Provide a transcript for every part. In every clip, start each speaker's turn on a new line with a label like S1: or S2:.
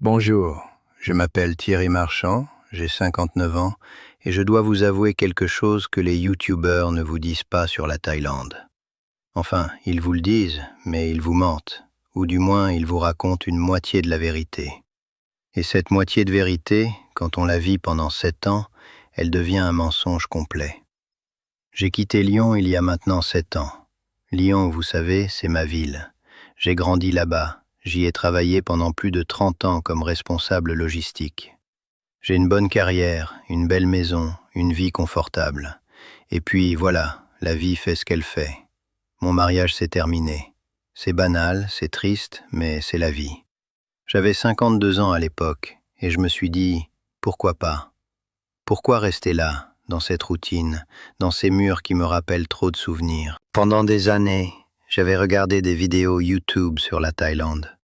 S1: Bonjour, je m'appelle Thierry Marchand, j'ai 59 ans et je dois vous avouer quelque chose que les youtubeurs ne vous disent pas sur la Thaïlande. Enfin, ils vous le disent, mais ils vous mentent, ou du moins ils vous racontent une moitié de la vérité. Et cette moitié de vérité, quand on la vit pendant 7 ans, elle devient un mensonge complet. J'ai quitté Lyon il y a maintenant 7 ans. Lyon, vous savez, c'est ma ville. J'ai grandi là-bas. J'y ai travaillé pendant plus de 30 ans comme responsable logistique. J'ai une bonne carrière, une belle maison, une vie confortable. Et puis voilà, la vie fait ce qu'elle fait. Mon mariage s'est terminé. C'est banal, c'est triste, mais c'est la vie. J'avais 52 ans à l'époque, et je me suis dit, pourquoi pas? Pourquoi rester là, dans cette routine, dans ces murs qui me rappellent trop de souvenirs? Pendant des années, j'avais regardé des vidéos YouTube sur la Thaïlande.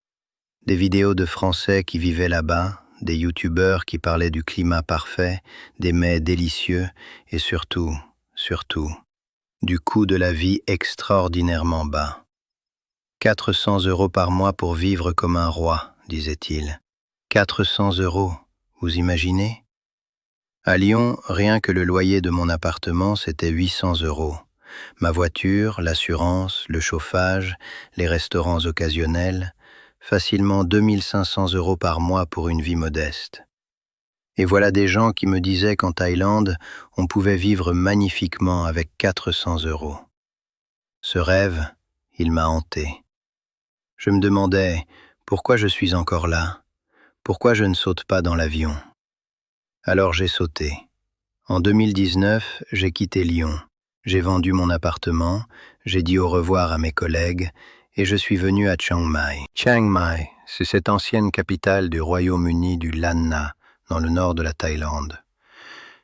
S1: Des vidéos de Français qui vivaient là-bas, des youtubeurs qui parlaient du climat parfait, des mets délicieux et surtout, du coût de la vie extraordinairement bas. 400 € par mois pour vivre comme un roi, disait-il. 400 €, vous imaginez? À Lyon, rien que le loyer de mon appartement, c'était 800 €. Ma voiture, l'assurance, le chauffage, les restaurants occasionnels, facilement 2500 € par mois pour une vie modeste. Et voilà des gens qui me disaient qu'en Thaïlande, on pouvait vivre magnifiquement avec 400 €. Ce rêve, il m'a hanté. Je me demandais pourquoi je suis encore là, pourquoi je ne saute pas dans l'avion. Alors j'ai sauté. En 2019, j'ai quitté Lyon. J'ai vendu mon appartement, j'ai dit au revoir à mes collègues et je suis venu à Chiang Mai. Chiang Mai, c'est cette ancienne capitale du Royaume-Uni du Lan Na, dans le nord de la Thaïlande.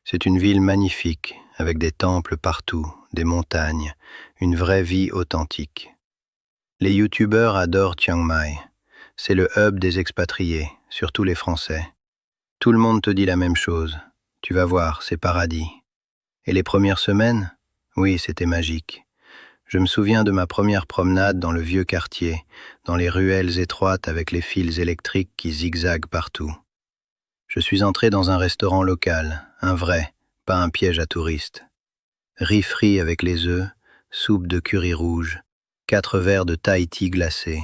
S1: C'est une ville magnifique, avec des temples partout, des montagnes, une vraie vie authentique. Les youtubeurs adorent Chiang Mai. C'est le hub des expatriés, surtout les Français. Tout le monde te dit la même chose. Tu vas voir, c'est paradis. Et les premières semaines? Oui, c'était magique. Je me souviens de ma première promenade dans le vieux quartier, dans les ruelles étroites avec les fils électriques qui zigzaguent partout. Je suis entré dans un restaurant local, un vrai, pas un piège à touristes. Riz frit avec les œufs, soupe de curry rouge, 4 verres de Thai tea glacé.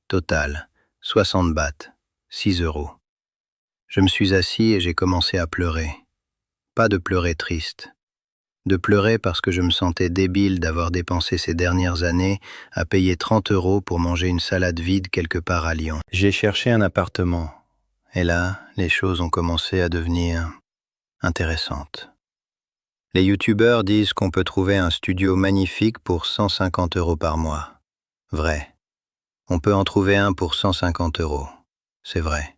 S1: Total, 60 bahts, 6 €. Je me suis assis et j'ai commencé à pleurer. Pas de pleurer triste. De pleurer parce que je me sentais débile d'avoir dépensé ces dernières années à payer 30 € pour manger une salade vide quelque part à Lyon. J'ai cherché un appartement, et là, les choses ont commencé à devenir intéressantes. Les youtubeurs disent qu'on peut trouver un studio magnifique pour 150 € par mois. Vrai. On peut en trouver un pour 150 €. C'est vrai.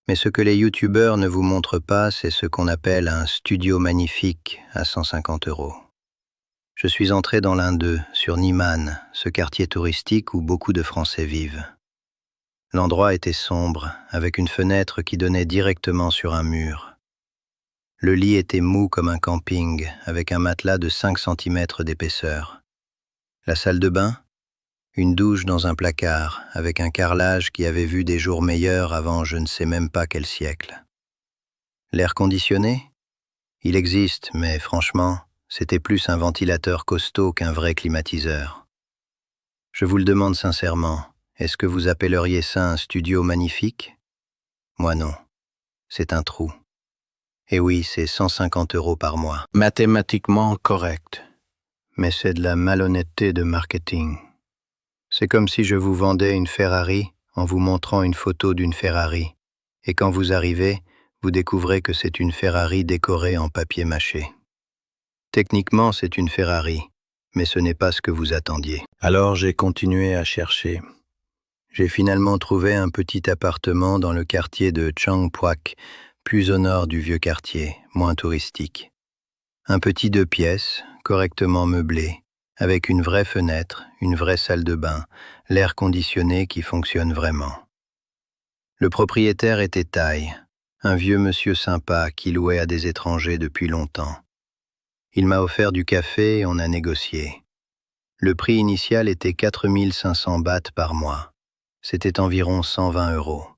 S1: Mais ce que les youtubeurs ne vous montrent pas, c'est ce qu'on appelle un studio magnifique à 150 €. Je suis entré dans l'un d'eux, sur Niman, ce quartier touristique où beaucoup de Français vivent. L'endroit était sombre, avec une fenêtre qui donnait directement sur un mur. Le lit était mou comme un camping, avec un matelas de 5 cm d'épaisseur. La salle de bain? Une douche dans un placard, avec un carrelage qui avait vu des jours meilleurs avant je ne sais même pas quel siècle. L'air conditionné? Il existe, mais franchement, c'était plus un ventilateur costaud qu'un vrai climatiseur. Je vous le demande sincèrement, est-ce que vous appelleriez ça un studio magnifique? Moi non. C'est un trou. Et oui, c'est 150 € par mois. Mathématiquement correct. Mais c'est de la malhonnêteté de marketing. C'est comme si je vous vendais une Ferrari en vous montrant une photo d'une Ferrari. Et quand vous arrivez, vous découvrez que c'est une Ferrari décorée en papier mâché. Techniquement, c'est une Ferrari, mais ce n'est pas ce que vous attendiez. Alors j'ai continué à chercher. J'ai finalement trouvé un petit appartement dans le quartier de Chang Phuoc, plus au nord du vieux quartier, moins touristique. Un petit 2 pièces, correctement meublé, avec une vraie fenêtre, une vraie salle de bain, l'air conditionné qui fonctionne vraiment. Le propriétaire était Thaï, un vieux monsieur sympa qui louait à des étrangers depuis longtemps. Il m'a offert du café et on a négocié. Le prix initial était 4500 bahts par mois. C'était environ 120 €.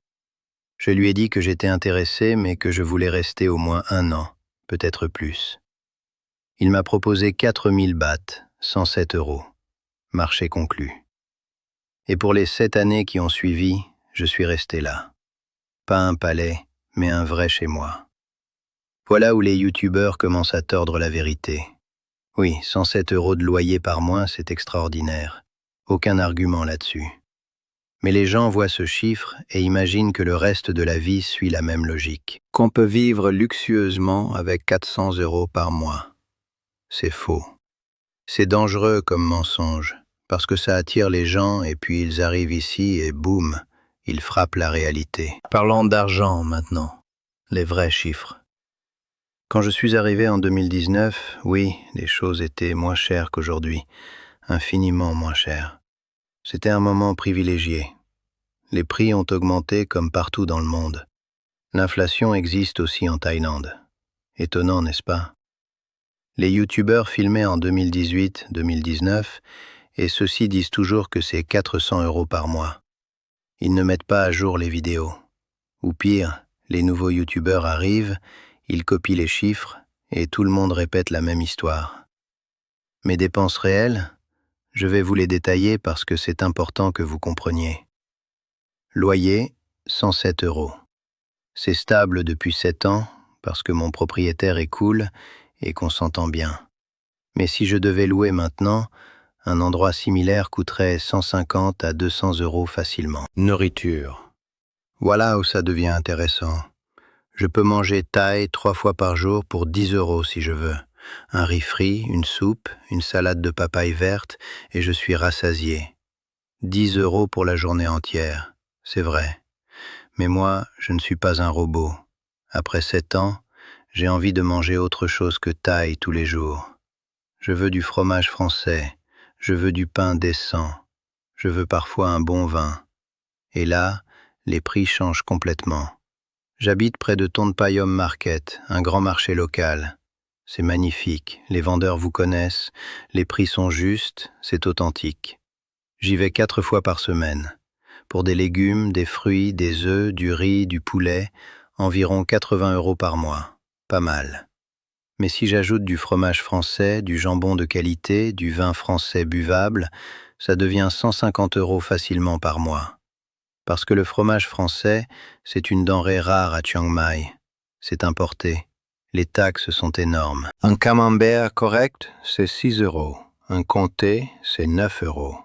S1: Je lui ai dit que j'étais intéressé, mais que je voulais rester au moins 1 an, peut-être plus. Il m'a proposé 4000 bahts, 107 €. Marché conclu. Et pour les 7 années qui ont suivi, je suis resté là. Pas un palais, mais un vrai chez moi. Voilà où les youtubeurs commencent à tordre la vérité. Oui, 107 € de loyer par mois, c'est extraordinaire. Aucun argument là-dessus. Mais les gens voient ce chiffre et imaginent que le reste de la vie suit la même logique. Qu'on peut vivre luxueusement avec 400 € par mois. C'est faux. C'est dangereux comme mensonge, parce que ça attire les gens et puis ils arrivent ici et boum, ils frappent la réalité. Parlons d'argent maintenant, les vrais chiffres. Quand je suis arrivé en 2019, oui, les choses étaient moins chères qu'aujourd'hui, infiniment moins chères. C'était un moment privilégié. Les prix ont augmenté comme partout dans le monde. L'inflation existe aussi en Thaïlande. Étonnant, n'est-ce pas? Les youtubeurs filmaient en 2018-2019 et ceux-ci disent toujours que c'est 400 € par mois. Ils ne mettent pas à jour les vidéos. Ou pire, les nouveaux youtubeurs arrivent, ils copient les chiffres et tout le monde répète la même histoire. Mes dépenses réelles, je vais vous les détailler parce que c'est important que vous compreniez. Loyer, 107 €. C'est stable depuis 7 ans parce que mon propriétaire est cool et qu'on s'entend bien. Mais si je devais louer maintenant, un endroit similaire coûterait 150 à 200 € facilement. Nourriture. Voilà où ça devient intéressant. Je peux manger thaï 3 fois par jour pour 10 € si je veux. Un riz frit, une soupe, une salade de papaye verte et je suis rassasié. 10 € pour la journée entière, c'est vrai. Mais moi, je ne suis pas un robot. Après 7 ans, j'ai envie de manger autre chose que thaï tous les jours. Je veux du fromage français, je veux du pain décent, je veux parfois un bon vin. Et là, les prix changent complètement. J'habite près de Tonpayom Market, un grand marché local. C'est magnifique, les vendeurs vous connaissent, les prix sont justes, c'est authentique. J'y vais 4 fois par semaine. Pour des légumes, des fruits, des œufs, du riz, du poulet, environ 80 € par mois. Pas mal. Mais si j'ajoute du fromage français, du jambon de qualité, du vin français buvable, ça devient 150 € facilement par mois. Parce que le fromage français, c'est une denrée rare à Chiang Mai. C'est importé. Les taxes sont énormes. Un camembert correct, c'est 6 €. Un comté, c'est 9 €.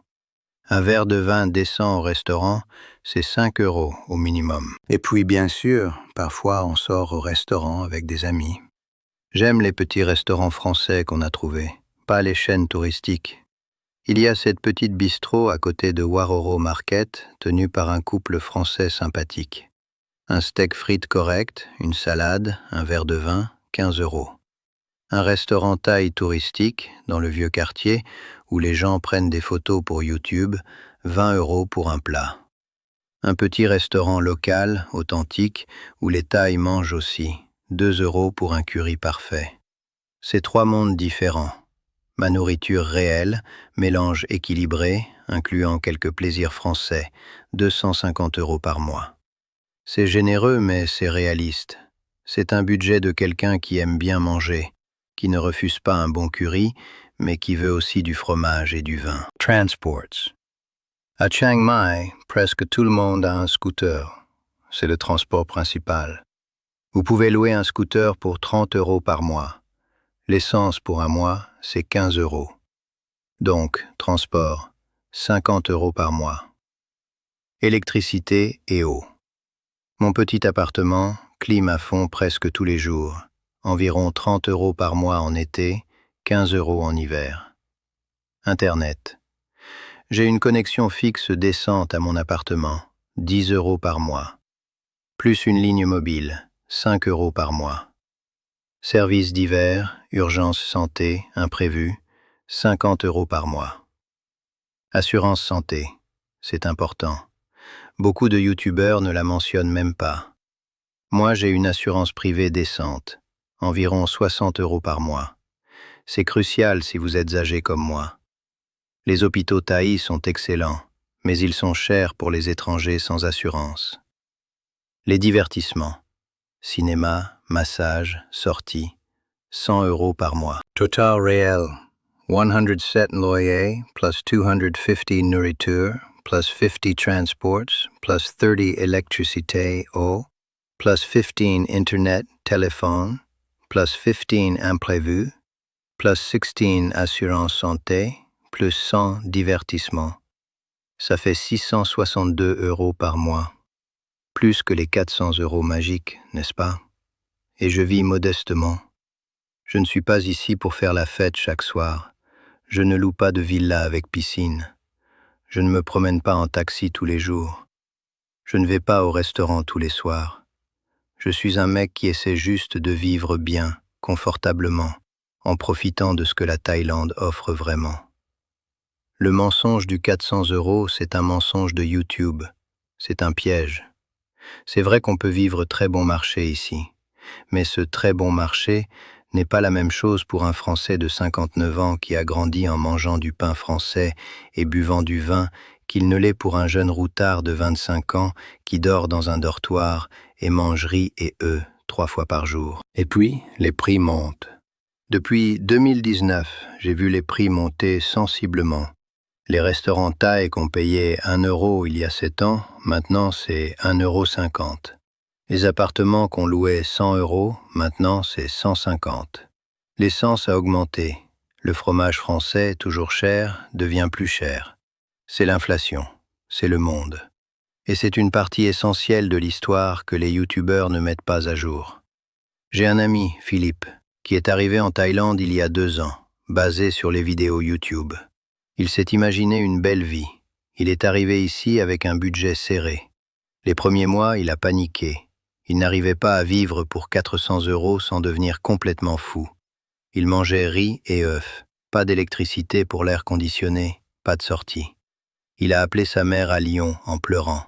S1: Un verre de vin décent au restaurant, c'est 5 € au minimum. Et puis, bien sûr, parfois on sort au restaurant avec des amis. J'aime les petits restaurants français qu'on a trouvés, pas les chaînes touristiques. Il y a cette petite bistrot à côté de Waroro Market, tenue par un couple français sympathique. Un steak frites correct, une salade, un verre de vin, 15 €. Un restaurant thaï touristique, dans le vieux quartier, où les gens prennent des photos pour YouTube, 20 € pour un plat. Un petit restaurant local, authentique, où les Thaïs mangent aussi, 2 € pour un curry parfait. C'est 3 mondes différents. Ma nourriture réelle, mélange équilibré, incluant quelques plaisirs français, 250 € par mois. C'est généreux, mais c'est réaliste. C'est un budget de quelqu'un qui aime bien manger, qui ne refuse pas un bon curry, mais qui veut aussi du fromage et du vin. Transports. À Chiang Mai, presque tout le monde a un scooter. C'est le transport principal. Vous pouvez louer un scooter pour 30 € par mois. L'essence pour un mois, c'est 15 €. Donc, transport, 50 € par mois. Électricité et eau. Mon petit appartement, clim à fond presque tous les jours. Environ 30 € par mois en été, 15 € en hiver. Internet. J'ai une connexion fixe décente à mon appartement, 10 € par mois. Plus une ligne mobile, 5 € par mois. Services divers, urgence santé, imprévu, 50 € par mois. Assurance santé, c'est important. Beaucoup de youtubeurs ne la mentionnent même pas. Moi, j'ai une assurance privée décente, environ 60 € par mois. C'est crucial si vous êtes âgé comme moi. Les hôpitaux thaïs sont excellents, mais ils sont chers pour les étrangers sans assurance. Les divertissements, cinéma, massage, sorties, 100 € par mois. Total réel, 107 loyer, plus 250 nourriture, plus 50 transports, plus 30 électricité, eau, plus 15 internet, téléphone, plus 15 imprévus, plus 16 assurance santé, plus 100 divertissements. Ça fait 662 € par mois. Plus que les 400 € magiques, n'est-ce pas? Et je vis modestement. Je ne suis pas ici pour faire la fête chaque soir. Je ne loue pas de villa avec piscine. Je ne me promène pas en taxi tous les jours. Je ne vais pas au restaurant tous les soirs. Je suis un mec qui essaie juste de vivre bien, confortablement, en profitant de ce que la Thaïlande offre vraiment. Le mensonge du 400 €, c'est un mensonge de YouTube. C'est un piège. C'est vrai qu'on peut vivre très bon marché ici, mais ce très bon marché n'est pas la même chose pour un Français de 59 ans qui a grandi en mangeant du pain français et buvant du vin qu'il ne l'est pour un jeune routard de 25 ans qui dort dans un dortoir et mange riz et œufs 3 fois par jour. Et puis, les prix montent. Depuis 2019, j'ai vu les prix monter sensiblement. Les restaurants thaïs qu'on payait 1 € il y a 7 ans, maintenant c'est 1,50 €. Les appartements qu'on louait 100 €, maintenant c'est 150. L'essence a augmenté. Le fromage français, toujours cher, devient plus cher. C'est l'inflation, c'est le monde. Et c'est une partie essentielle de l'histoire que les youtubeurs ne mettent pas à jour. J'ai un ami, Philippe, qui est arrivé en Thaïlande il y a 2 ans, basé sur les vidéos YouTube. Il s'est imaginé une belle vie. Il est arrivé ici avec un budget serré. Les premiers mois, il a paniqué. Il n'arrivait pas à vivre pour 400 € sans devenir complètement fou. Il mangeait riz et œufs, pas d'électricité pour l'air conditionné, pas de sortie. Il a appelé sa mère à Lyon en pleurant.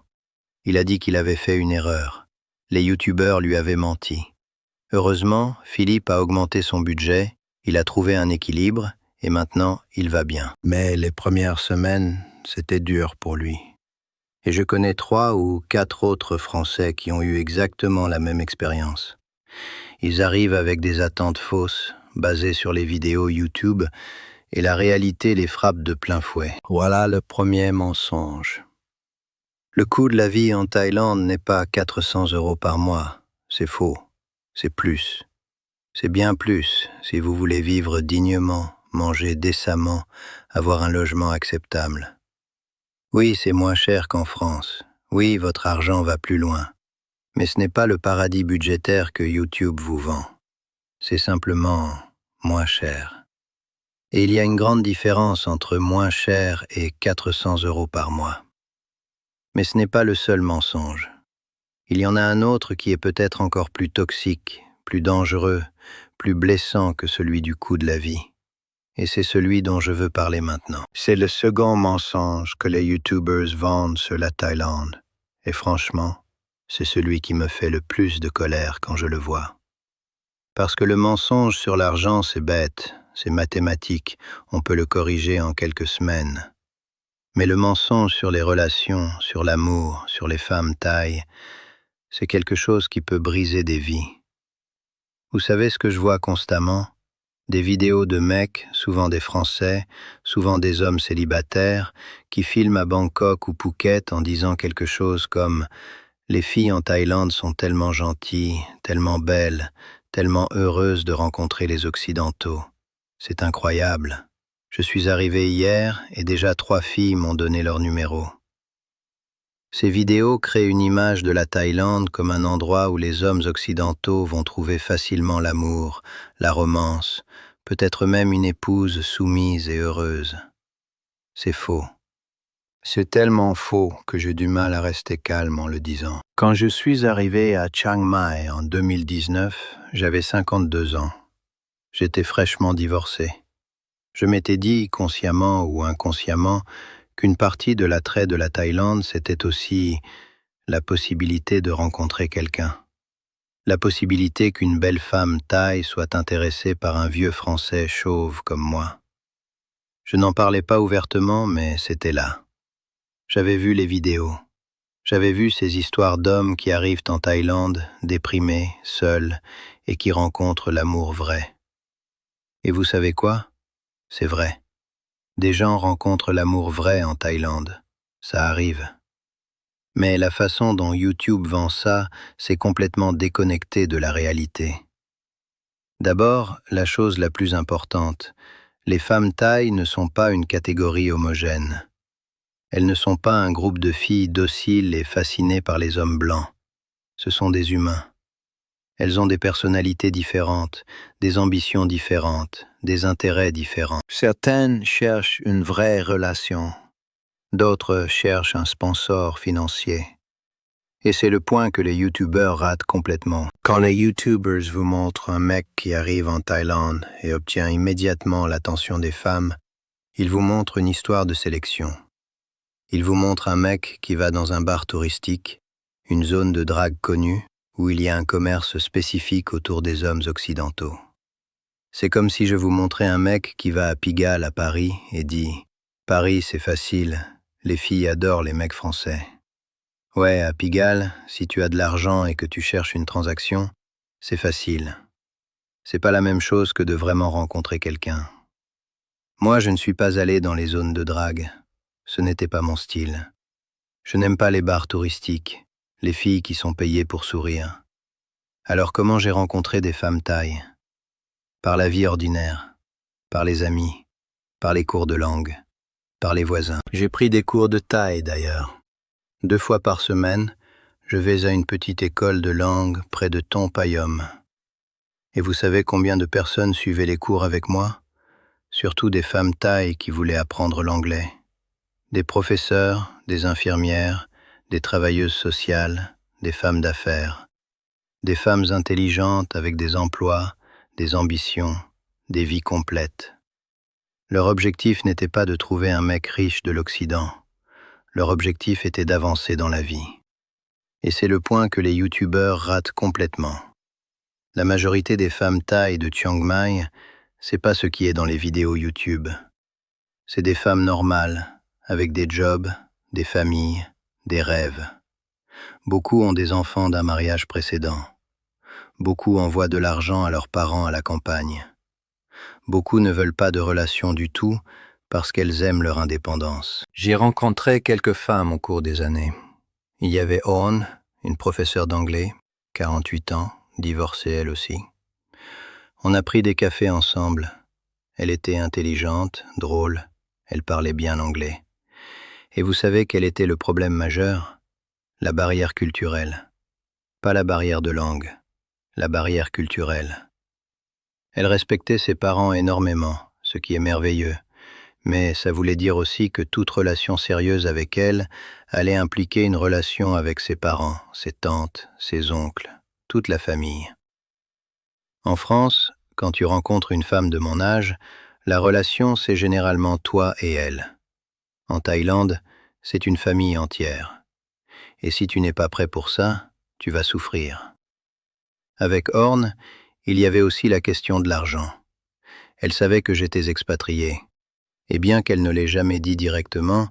S1: Il a dit qu'il avait fait une erreur. Les youtubeurs lui avaient menti. Heureusement, Philippe a augmenté son budget, il a trouvé un équilibre, et maintenant, il va bien. Mais les premières semaines, c'était dur pour lui. Et je connais 3 ou 4 autres Français qui ont eu exactement la même expérience. Ils arrivent avec des attentes fausses, basées sur les vidéos YouTube, et la réalité les frappe de plein fouet. Voilà le premier mensonge. Le coût de la vie en Thaïlande n'est pas 400 € par mois. C'est faux. C'est plus. C'est bien plus si vous voulez vivre dignement, manger décemment, avoir un logement acceptable. Oui, c'est moins cher qu'en France. Oui, votre argent va plus loin. Mais ce n'est pas le paradis budgétaire que YouTube vous vend. C'est simplement moins cher. Et il y a une grande différence entre moins cher et 400 € par mois. Mais ce n'est pas le seul mensonge. Il y en a un autre qui est peut-être encore plus toxique, plus dangereux, plus blessant que celui du coût de la vie. Et c'est celui dont je veux parler maintenant. C'est le second mensonge que les YouTubers vendent sur la Thaïlande. Et franchement, c'est celui qui me fait le plus de colère quand je le vois. Parce que le mensonge sur l'argent, c'est bête, c'est mathématique, on peut le corriger en quelques semaines. Mais le mensonge sur les relations, sur l'amour, sur les femmes thaïs, c'est quelque chose qui peut briser des vies. Vous savez ce que je vois constamment? Des vidéos de mecs, souvent des Français, souvent des hommes célibataires, qui filment à Bangkok ou Phuket en disant quelque chose comme « Les filles en Thaïlande sont tellement gentilles, tellement belles, tellement heureuses de rencontrer les Occidentaux. C'est incroyable. Je suis arrivé hier et déjà 3 filles m'ont donné leur numéro. » Ces vidéos créent une image de la Thaïlande comme un endroit où les hommes occidentaux vont trouver facilement l'amour, la romance, peut-être même une épouse soumise et heureuse. C'est faux. C'est tellement faux que j'ai du mal à rester calme en le disant. Quand je suis arrivé à Chiang Mai en 2019, j'avais 52 ans. J'étais fraîchement divorcé. Je m'étais dit, consciemment ou inconsciemment, qu'une partie de l'attrait de la Thaïlande, c'était aussi la possibilité de rencontrer quelqu'un. La possibilité qu'une belle femme thaï soit intéressée par un vieux Français chauve comme moi. Je n'en parlais pas ouvertement, mais c'était là. J'avais vu les vidéos. J'avais vu ces histoires d'hommes qui arrivent en Thaïlande, déprimés, seuls, et qui rencontrent l'amour vrai. Et vous savez quoi? C'est vrai. Des gens rencontrent l'amour vrai en Thaïlande. Ça arrive. Mais la façon dont YouTube vend ça, c'est complètement déconnecté de la réalité. D'abord, la chose la plus importante, les femmes thaïs ne sont pas une catégorie homogène. Elles ne sont pas un groupe de filles dociles et fascinées par les hommes blancs. Ce sont des humains. Elles ont des personnalités différentes, des ambitions différentes, des intérêts différents. Certaines cherchent une vraie relation. D'autres cherchent un sponsor financier. Et c'est le point que les YouTubers ratent complètement. Quand les YouTubers vous montrent un mec qui arrive en Thaïlande et obtient immédiatement l'attention des femmes, ils vous montrent une histoire de sélection. Ils vous montrent un mec qui va dans un bar touristique, une zone de drague connue, où il y a un commerce spécifique autour des hommes occidentaux. C'est comme si je vous montrais un mec qui va à Pigalle à Paris et dit « Paris, c'est facile, les filles adorent les mecs français. » Ouais, à Pigalle, si tu as de l'argent et que tu cherches une transaction, c'est facile. C'est pas la même chose que de vraiment rencontrer quelqu'un. Moi, je ne suis pas allé dans les zones de drague. Ce n'était pas mon style. Je n'aime pas les bars touristiques, les filles qui sont payées pour sourire. Alors comment j'ai rencontré des femmes thaïs? Par la vie ordinaire, par les amis, par les cours de langue, par les voisins. J'ai pris des cours de thaï d'ailleurs. 2 fois par semaine, je vais à une petite école de langue près de Ton Payom. Et vous savez combien de personnes suivaient les cours avec moi? Surtout des femmes thaïs qui voulaient apprendre l'anglais. Des professeurs, des infirmières, des travailleuses sociales, des femmes d'affaires. Des femmes intelligentes avec des emplois, des ambitions, des vies complètes. Leur objectif n'était pas de trouver un mec riche de l'Occident. Leur objectif était d'avancer dans la vie. Et c'est le point que les YouTubeurs ratent complètement. La majorité des femmes thaïs de Chiang Mai, c'est pas ce qui est dans les vidéos YouTube. C'est des femmes normales, avec des jobs, des familles, des rêves. Beaucoup ont des enfants d'un mariage précédent. Beaucoup envoient de l'argent à leurs parents à la campagne. Beaucoup ne veulent pas de relation du tout parce qu'elles aiment leur indépendance. J'ai rencontré quelques femmes au cours des années. Il y avait Orne, une professeure d'anglais, 48 ans, divorcée elle aussi. On a pris des cafés ensemble. Elle était intelligente, drôle, elle parlait bien anglais. Et vous savez quel était le problème majeur? La barrière culturelle. Pas la barrière de langue, la barrière culturelle. Elle respectait ses parents énormément, ce qui est merveilleux. Mais ça voulait dire aussi que toute relation sérieuse avec elle allait impliquer une relation avec ses parents, ses tantes, ses oncles, toute la famille. En France, quand tu rencontres une femme de mon âge, la relation c'est généralement toi et elle. En Thaïlande, c'est une famille entière. Et si tu n'es pas prêt pour ça, tu vas souffrir. Avec Orne, il y avait aussi la question de l'argent. Elle savait que j'étais expatrié. Et bien qu'elle ne l'ait jamais dit directement,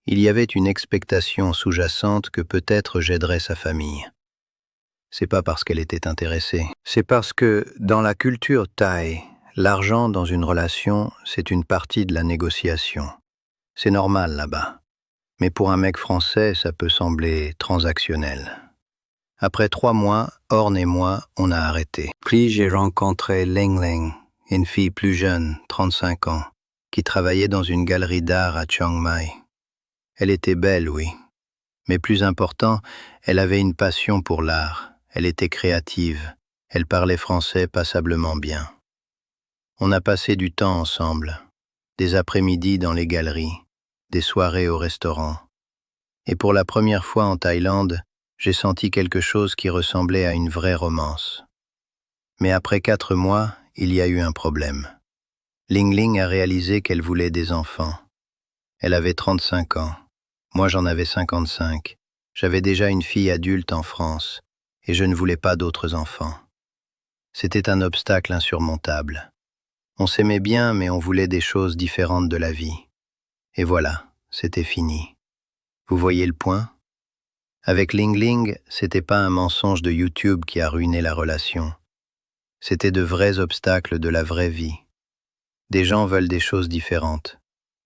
S1: il y avait une expectation sous-jacente que peut-être j'aiderais sa famille. C'est pas parce qu'elle était intéressée, c'est parce que, dans la culture thaï, l'argent dans une relation, c'est une partie de la négociation. C'est normal là-bas. Mais pour un mec français, ça peut sembler transactionnel. Après 3 mois, Orne et moi, on a arrêté. Puis j'ai rencontré Ling Ling, une fille plus jeune, 35 ans, qui travaillait dans une galerie d'art à Chiang Mai. Elle était belle, oui. Mais plus important, elle avait une passion pour l'art. Elle était créative. Elle parlait français passablement bien. On a passé du temps ensemble. Des après-midi dans les galeries, des soirées au restaurant. Et pour la première fois en Thaïlande, j'ai senti quelque chose qui ressemblait à une vraie romance. Mais après 4 mois, il y a eu un problème. Ling Ling a réalisé qu'elle voulait des enfants. Elle avait 35 ans. Moi, j'en avais 55. J'avais déjà une fille adulte en France, et je ne voulais pas d'autres enfants. C'était un obstacle insurmontable. On s'aimait bien, mais on voulait des choses différentes de la vie. Et voilà, c'était fini. Vous voyez le point? Avec Ling Ling, c'était pas un mensonge de YouTube qui a ruiné la relation. C'était de vrais obstacles de la vraie vie. Des gens veulent des choses différentes.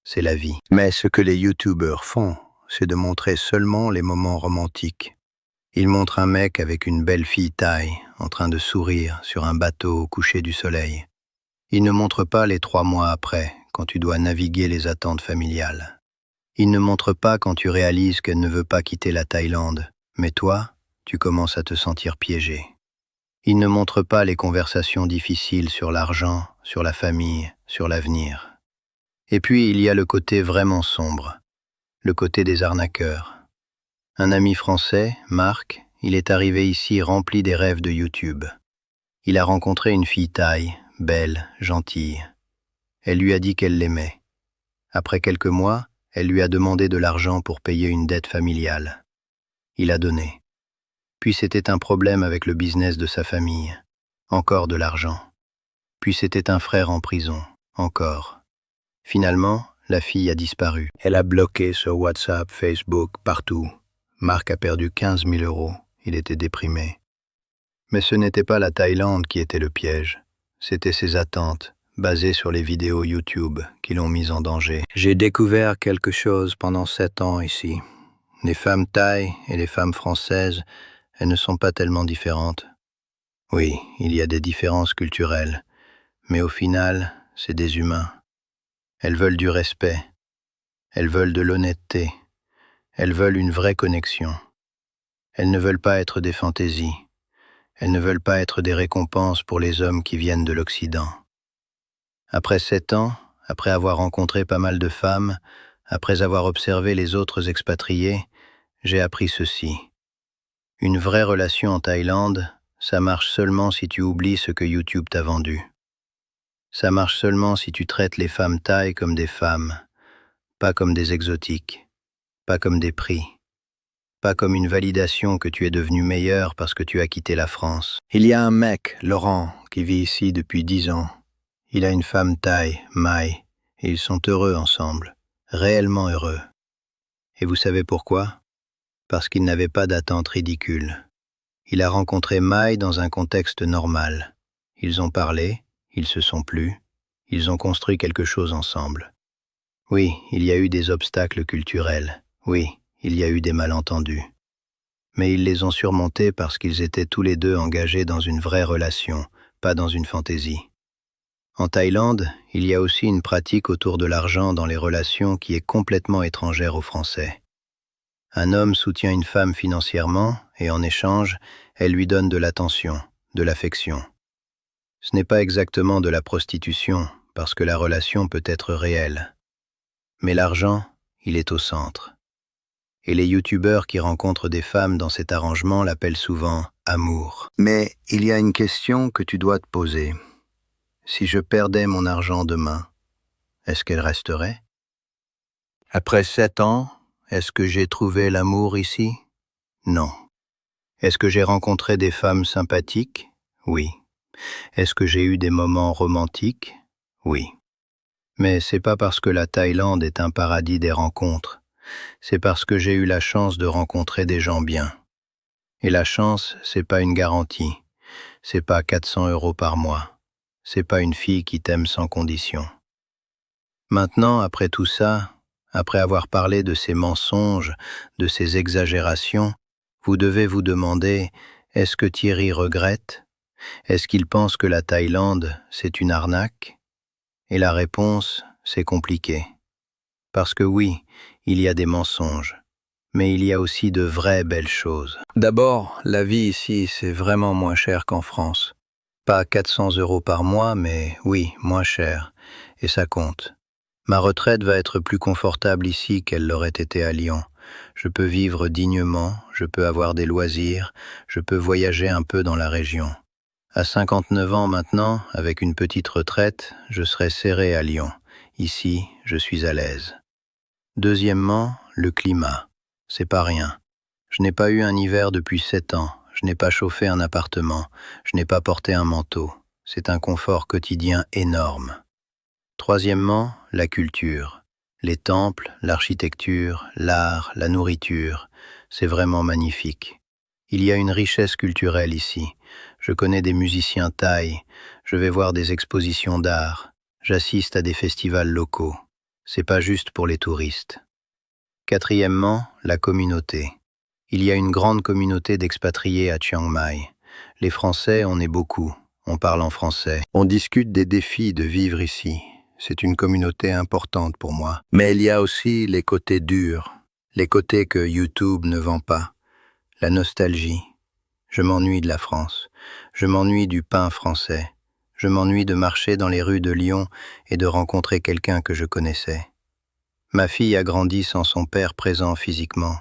S1: C'est la vie. Mais ce que les YouTubers font, c'est de montrer seulement les moments romantiques. Ils montrent un mec avec une belle fille thaï, en train de sourire sur un bateau au coucher du soleil. Ils ne montrent pas les 3 mois après, quand tu dois naviguer les attentes familiales. Ils ne montrent pas quand tu réalises qu'elle ne veut pas quitter la Thaïlande, mais toi, tu commences à te sentir piégé. Ils ne montrent pas les conversations difficiles sur l'argent, sur la famille, sur l'avenir. Et puis il y a le côté vraiment sombre, le côté des arnaqueurs. Un ami français, Marc, il est arrivé ici rempli des rêves de YouTube. Il a rencontré une fille thaï, belle, gentille. Elle lui a dit qu'elle l'aimait. Après quelques mois, elle lui a demandé de l'argent pour payer une dette familiale. Il a donné. Puis c'était un problème avec le business de sa famille. Encore de l'argent. Puis c'était un frère en prison. Encore. Finalement, la fille a disparu. Elle a bloqué sur WhatsApp, Facebook, partout. Marc a perdu 15 000 €. Il était déprimé. Mais ce n'était pas la Thaïlande qui était le piège. C'était ses attentes, basées sur les vidéos YouTube, qui l'ont mise en danger. J'ai découvert quelque chose pendant 7 ans ici. Les femmes thaïs et les femmes françaises, elles ne sont pas tellement différentes. Oui, il y a des différences culturelles, mais au final, c'est des humains. Elles veulent du respect. Elles veulent de l'honnêteté. Elles veulent une vraie connexion. Elles ne veulent pas être des fantaisies. Elles ne veulent pas être des récompenses pour les hommes qui viennent de l'Occident. Après 7 ans, après avoir rencontré pas mal de femmes, après avoir observé les autres expatriés, j'ai appris ceci. Une vraie relation en Thaïlande, ça marche seulement si tu oublies ce que YouTube t'a vendu. Ça marche seulement si tu traites les femmes thaïs comme des femmes, pas comme des exotiques, pas comme des prix, pas comme une validation que tu es devenu meilleur parce que tu as quitté la France. Il y a un mec, Laurent, qui vit ici depuis 10 ans. Il a une femme thaï, Mai, et ils sont heureux ensemble, réellement heureux. Et vous savez pourquoi? Parce qu'il n'avait pas d'attente ridicule. Il a rencontré Mai dans un contexte normal. Ils ont parlé, ils se sont plu, ils ont construit quelque chose ensemble. Oui, il y a eu des obstacles culturels, oui, il y a eu des malentendus. Mais ils les ont surmontés parce qu'ils étaient tous les deux engagés dans une vraie relation, pas dans une fantaisie. En Thaïlande, il y a aussi une pratique autour de l'argent dans les relations qui est complètement étrangère aux Français. Un homme soutient une femme financièrement et en échange, elle lui donne de l'attention, de l'affection. Ce n'est pas exactement de la prostitution, parce que la relation peut être réelle. Mais l'argent, il est au centre. Et les youtubeurs qui rencontrent des femmes dans cet arrangement l'appellent souvent « amour ». Mais il y a une question que tu dois te poser. Si je perdais mon argent demain, est-ce qu'elle resterait? Après 7 ans, est-ce que j'ai trouvé l'amour ici? Non. Est-ce que j'ai rencontré des femmes sympathiques? Oui. Est-ce que j'ai eu des moments romantiques? Oui. Mais c'est pas parce que la Thaïlande est un paradis des rencontres. C'est parce que j'ai eu la chance de rencontrer des gens bien. Et la chance, c'est pas une garantie. C'est pas 400 € par mois. C'est pas une fille qui t'aime sans condition. Maintenant, après tout ça, après avoir parlé de ces mensonges, de ces exagérations, vous devez vous demander, est-ce que Thierry regrette? Est-ce qu'il pense que la Thaïlande, c'est une arnaque? Et la réponse, c'est compliqué. Parce que oui, il y a des mensonges, mais il y a aussi de vraies belles choses. D'abord, la vie ici, c'est vraiment moins cher qu'en France. Pas 400 € par mois, mais oui, moins cher. Et ça compte. Ma retraite va être plus confortable ici qu'elle l'aurait été à Lyon. Je peux vivre dignement, je peux avoir des loisirs, je peux voyager un peu dans la région. À 59 ans maintenant, avec une petite retraite, je serai serré à Lyon. Ici, je suis à l'aise. Deuxièmement, le climat. C'est pas rien. Je n'ai pas eu un hiver depuis 7 ans. Je n'ai pas chauffé un appartement. Je n'ai pas porté un manteau. C'est un confort quotidien énorme. Troisièmement, la culture. Les temples, l'architecture, l'art, la nourriture. C'est vraiment magnifique. Il y a une richesse culturelle ici. Je connais des musiciens thaïs, je vais voir des expositions d'art, j'assiste à des festivals locaux. C'est pas juste pour les touristes. Quatrièmement, la communauté. Il y a une grande communauté d'expatriés à Chiang Mai. Les Français, on est beaucoup. On parle en français. On discute des défis de vivre ici. C'est une communauté importante pour moi. Mais il y a aussi les côtés durs, les côtés que YouTube ne vend pas. La nostalgie. Je m'ennuie de la France. Je m'ennuie du pain français. Je m'ennuie de marcher dans les rues de Lyon et de rencontrer quelqu'un que je connaissais. Ma fille a grandi sans son père présent physiquement.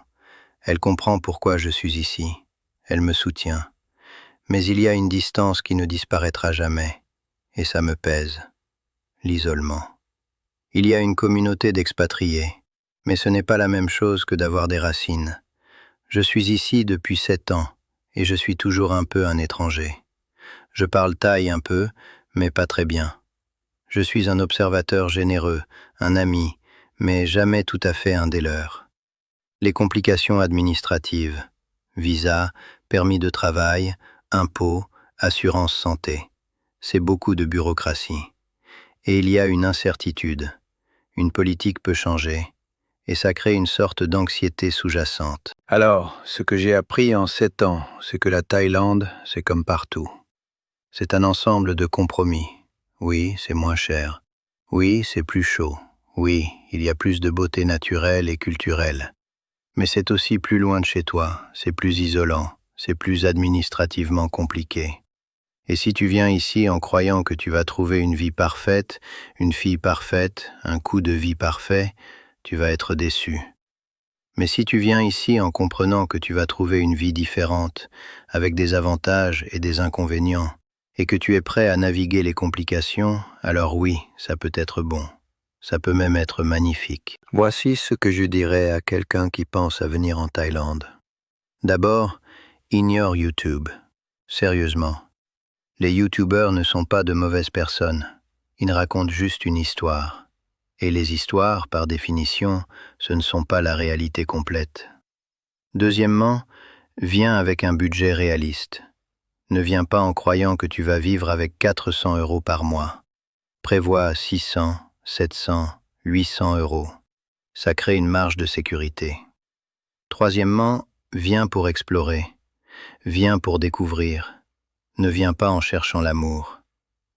S1: Elle comprend pourquoi je suis ici. Elle me soutient. Mais il y a une distance qui ne disparaîtra jamais. Et ça me pèse. L'isolement. Il y a une communauté d'expatriés. Mais ce n'est pas la même chose que d'avoir des racines. Je suis ici depuis 7 ans. Et je suis toujours un peu un étranger. Je parle thaï un peu, mais pas très bien. Je suis un observateur généreux, un ami, mais jamais tout à fait un des leurs. Les complications administratives, visa, permis de travail, impôts, assurance santé, c'est beaucoup de bureaucratie. Et il y a une incertitude. Une politique peut changer, et ça crée une sorte d'anxiété sous-jacente. Alors, ce que j'ai appris en 7 ans, c'est que la Thaïlande, c'est comme partout. C'est un ensemble de compromis. Oui, c'est moins cher. Oui, c'est plus chaud. Oui, il y a plus de beauté naturelle et culturelle. Mais c'est aussi plus loin de chez toi, c'est plus isolant, c'est plus administrativement compliqué. Et si tu viens ici en croyant que tu vas trouver une vie parfaite, une fille parfaite, un coup de vie parfait, tu vas être déçu. Mais si tu viens ici en comprenant que tu vas trouver une vie différente, avec des avantages et des inconvénients, et que tu es prêt à naviguer les complications, alors oui, ça peut être bon. Ça peut même être magnifique. Voici ce que je dirais à quelqu'un qui pense à venir en Thaïlande. D'abord, ignore YouTube. Sérieusement. Les YouTubeurs ne sont pas de mauvaises personnes. Ils racontent juste une histoire. Et les histoires, par définition, ce ne sont pas la réalité complète. Deuxièmement, viens avec un budget réaliste. Ne viens pas en croyant que tu vas vivre avec 400 € par mois. Prévois 600, 700, 800 €. Ça crée une marge de sécurité. Troisièmement, viens pour explorer. Viens pour découvrir. Ne viens pas en cherchant l'amour.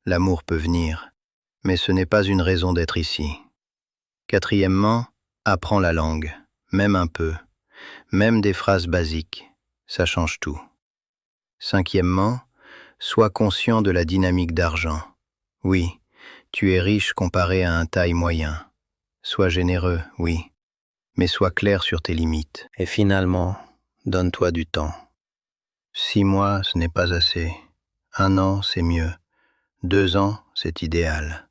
S1: L'amour peut venir, mais ce n'est pas une raison d'être ici. Quatrièmement, apprends la langue, même un peu, même des phrases basiques, ça change tout. Cinquièmement, sois conscient de la dynamique d'argent. Oui, tu es riche comparé à un Thaï moyen. Sois généreux, oui, mais sois clair sur tes limites. Et finalement, donne-toi du temps. 6 mois, ce n'est pas assez. 1 an, c'est mieux. 2 ans, c'est idéal.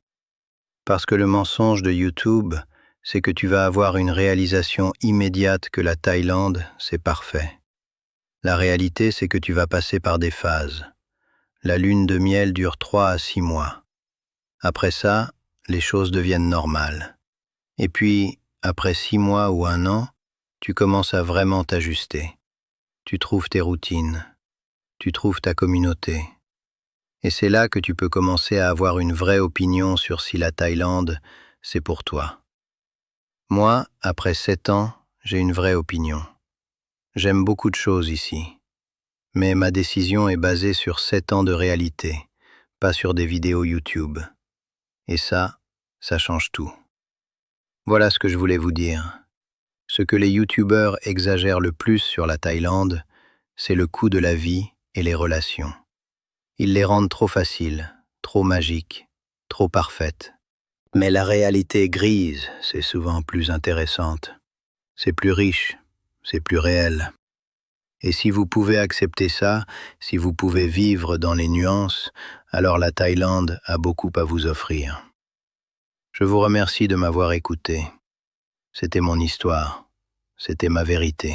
S1: Parce que le mensonge de YouTube, c'est que tu vas avoir une réalisation immédiate que la Thaïlande, c'est parfait. La réalité, c'est que tu vas passer par des phases. La lune de miel dure 3 à 6 mois. Après ça, les choses deviennent normales. Et puis, après 6 mois ou 1 an, tu commences à vraiment t'ajuster. Tu trouves tes routines. Tu trouves ta communauté. Et c'est là que tu peux commencer à avoir une vraie opinion sur si la Thaïlande, c'est pour toi. Moi, après 7 ans, j'ai une vraie opinion. J'aime beaucoup de choses ici. Mais ma décision est basée sur 7 ans de réalité, pas sur des vidéos YouTube. Et ça change tout. Voilà ce que je voulais vous dire. Ce que les YouTubeurs exagèrent le plus sur la Thaïlande, c'est le coût de la vie et les relations. Ils les rendent trop faciles, trop magiques, trop parfaites. Mais la réalité grise, c'est souvent plus intéressante. C'est plus riche, c'est plus réel. Et si vous pouvez accepter ça, si vous pouvez vivre dans les nuances, alors la Thaïlande a beaucoup à vous offrir. Je vous remercie de m'avoir écouté. C'était mon histoire, c'était ma vérité.